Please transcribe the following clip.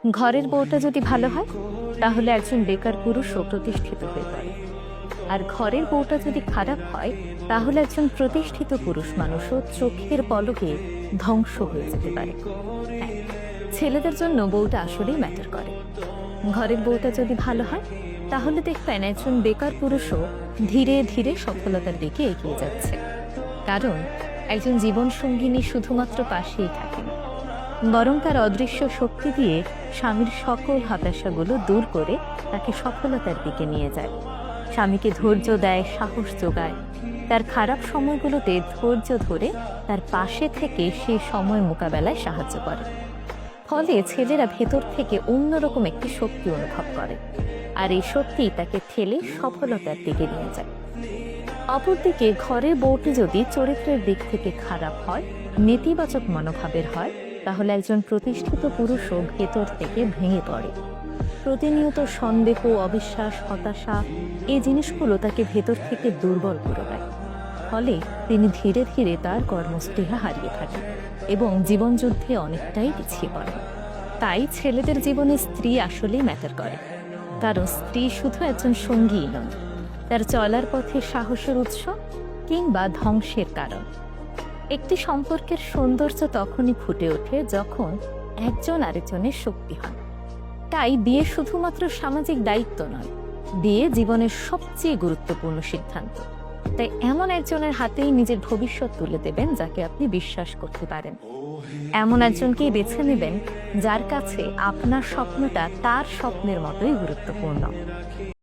ঘরের বউটা যদি ভালো হয় তাহলে একজন বেকার পুরুষও প্রতিষ্ঠিত হয়ে পড়ে। আর ঘরের বউটা যদি খারাপ হয় তাহলে একজন প্রতিষ্ঠিত পুরুষ মানুষও চোখের পলকে ধ্বংস হয়ে যেতে পারে। হ্যাঁ, ছেলেদের জন্য বউটা আসলেই ম্যাটার করে। ঘরের বউটা যদি ভালো হয় তাহলে দেখবেন একজন বেকার পুরুষও ধীরে ধীরে সফলতার দিকে এগিয়ে যাচ্ছে। কারণ একজন জীবন সঙ্গিনী শুধুমাত্র পাশেই থাকে না, বরং তার অদৃশ্য শক্তি দিয়ে স্বামীর সকল হতাশাগুলো দূর করে তাকে সফলতার দিকে নিয়ে যায়। স্বামীকে ধৈর্য দেয়, সাহস যোগায়, তার খারাপ সময়গুলোতে ধৈর্য ধরে তার পাশে থেকে সে সময় মোকাবেলায় সাহায্য করে। ফলে ছেলেরা ভেতর থেকে অন্যরকম একটি শক্তি অনুভব করে, আর এই শক্তি তাকে ঠেলে সফলতার দিকে নিয়ে যায়। অপরদিকে ঘরের বউটি যদি চরিত্রের দিক থেকে খারাপ হয়, নেতিবাচক মনোভাবের হয়, তাহলে একজন প্রতিষ্ঠিত পুরুষও ভেতর থেকে ভেঙে পড়ে। প্রতিনিয়ত সন্দেহ, অবিশ্বাস, হতাশা এই জিনিসগুলো তাকে ভেতর থেকে দুর্বল করে দেয়। ফলে তিনি ধীরে ধীরে তার কর্মস্পৃহা হারিয়ে থাকেন এবং জীবনযুদ্ধে অনেকটাই পিছিয়ে পড়ে। তাই ছেলেদের জীবনে স্ত্রী আসলেই ম্যাটার করে, কারণ স্ত্রী শুধু একজন সঙ্গীই নন, তার চলার পথে সাহসের উৎস কিংবা ধ্বংসের কারণ। একটি সম্পর্কের সৌন্দর্য তখনই ফুটে ওঠে যখন একজন আরেকজনের শক্তি হন। তাই বিয়ে শুধুমাত্র সামাজিক দায়িত্ব নয়, বিয়ে জীবনের সবচেয়ে গুরুত্বপূর্ণ সিদ্ধান্ত। তাই এমন একজনের হাতেই নিজের ভবিষ্যৎ তুলে দেবেন যাকে আপনি বিশ্বাস করতে পারেন। এমন একজনকেই বেছে নেবেন যার কাছে আপনার স্বপ্নটা তার স্বপ্নের মতোই গুরুত্বপূর্ণ।